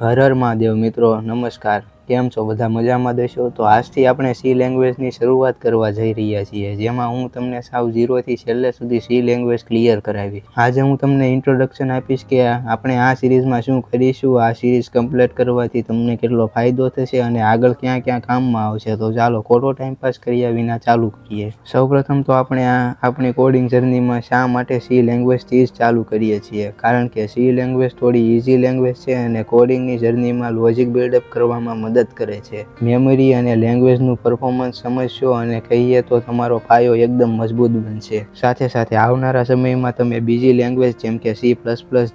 હર હર મહાદેવ મિત્રો, નમસ્કાર. કેમ છો બધા? મજામાં દેશો? તો આજથી આપણે સી લેંગ્વેજની શરૂઆત કરવા જઈ રહ્યા છીએ, જેમાં હું તમને સાવ ઝીરોથી છેલ્લે સુધી સી લેંગ્વેજ ક્લિયર કરાવીશ. આજે હું તમને ઇન્ટ્રોડક્શન આપીશ કે આપણે આ સિરીઝમાં શું કરીશું, આ સિરીઝ કમ્પ્લીટ કરવાથી તમને કેટલો ફાયદો થશે અને આગળ ક્યાં ક્યાં કામમાં આવશે. તો ચાલો ખોટો ટાઈમપાસ કર્યા વિના ચાલુ કરીએ. સૌપ્રથમ તો આપણે આપણી કોડિંગ જર્નીમાં શા માટે સી લેંગ્વેજથી જ ચાલુ કરીએ છીએ, કારણ કે સી લેંગ્વેજ થોડી ઇઝી લેંગ્વેજ છે અને કોડિંગની જર્નીમાં લોજિક બિલ્ડઅપ કરવામાં મદદ કરે છે. મેમરી અને લેંગ્વેજનું પરફોર્મન્સ સમજશો અને કહીએ તો તમારો પાયો એકદમ મજબૂત બનશે. સાથે સાથે આવનારા સમયમાં તમે બીજી લેંગ્વેજ જેમ કે C++,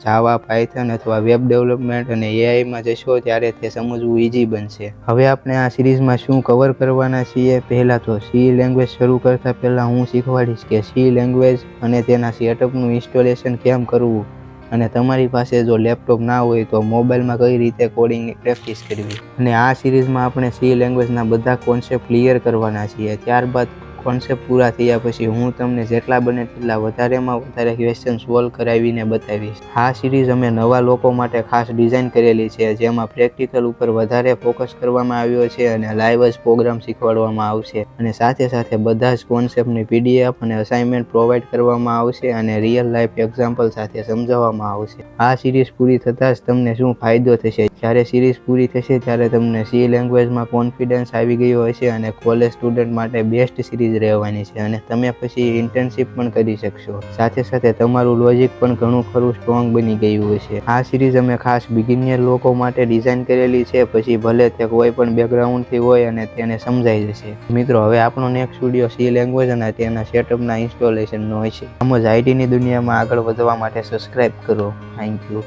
જાવા, પાયથન અથવા વેબ ડેવલપમેન્ટ અને એઆઈમાં જશો ત્યારે તે સમજવું ઇઝી બનશે. હવે આપણે આ સિરીઝમાં શું કવર કરવાના છીએ? પહેલા તો સી લેંગ્વેજ શરૂ કરતા પહેલા હું શીખવાડીશ કે સી લેંગ્વેજ અને તેના સેટઅપનું ઇન્સ્ટોલેશન કેમ કરવું, અને તમારી પાસે જો લેપટોપ ના હોય તો મોબાઈલમાં કઈ રીતે કોડિંગની પ્રેક્ટિસ કરવી. અને આ સિરીઝમાં આપણે સી લેંગ્વેજના બધા કોન્સેપ્ટ ક્લિયર કરવાના છીએ. ત્યારબાદ કોન્સેપ્ટ પૂરા થયા પછી હું તમને જેટલા બને તેટલા વધારેમાં વધારે ક્વેશ્ચન સોલ્વ કરાવીને બતાવીશ. આ સિરીઝ અમે નવા લોકો માટે ખાસ ડિઝાઇન કરેલી છે, જેમાં પ્રેક્ટિકલ ઉપર વધારે ફોકસ કરવામાં આવ્યો છે અને લાઈવ જ પ્રોગ્રામ શીખવાડવામાં આવશે. અને સાથે સાથે બધા જ કોન્સેપ્ટની પીડીએફ અને અસાઇનમેન્ટ પ્રોવાઈડ કરવામાં આવશે અને રિયલ લાઈફ એક્ઝામ્પલ સાથે સમજાવવામાં આવશે. આ સિરીઝ પૂરી થતાં જ તમને શું ફાયદો થશે? જ્યારે સિરીઝ પૂરી થશે ત્યારે તમને સી લેંગ્વેજમાં કોન્ફિડન્સ આવી ગયો હશે અને કોલેજ સ્ટુડન્ટ માટે બેસ્ટ સિરીઝ રહેવાની છે અને તમે પછી ઇન્ટર્નશિપ પણ કરી શકશો. સાથે સાથે તમારું લોજિક પણ ઘણું ખરું સ્ટ્રોંગ બની ગયું હશે. આ સિરીઝ અમે ખાસ બિગિનર લોકો માટે ડિઝાઇન કરેલી છે, પછી ભલે તે કોઈ પણ બેકગ્રાઉન્ડથી હોય અને તેને સમજાઈ જશે. મિત્રો, હવે આપણો નેક્સ્ટ વિડીયો સી લેંગ્વેજ અને તેના સેટઅપના ઇન્સ્ટોલેશનનો હશે. આમ જ આઈટીની દુનિયામાં આગળ વધવા માટે સબસ્ક્રાઇબ કરો. Thank you.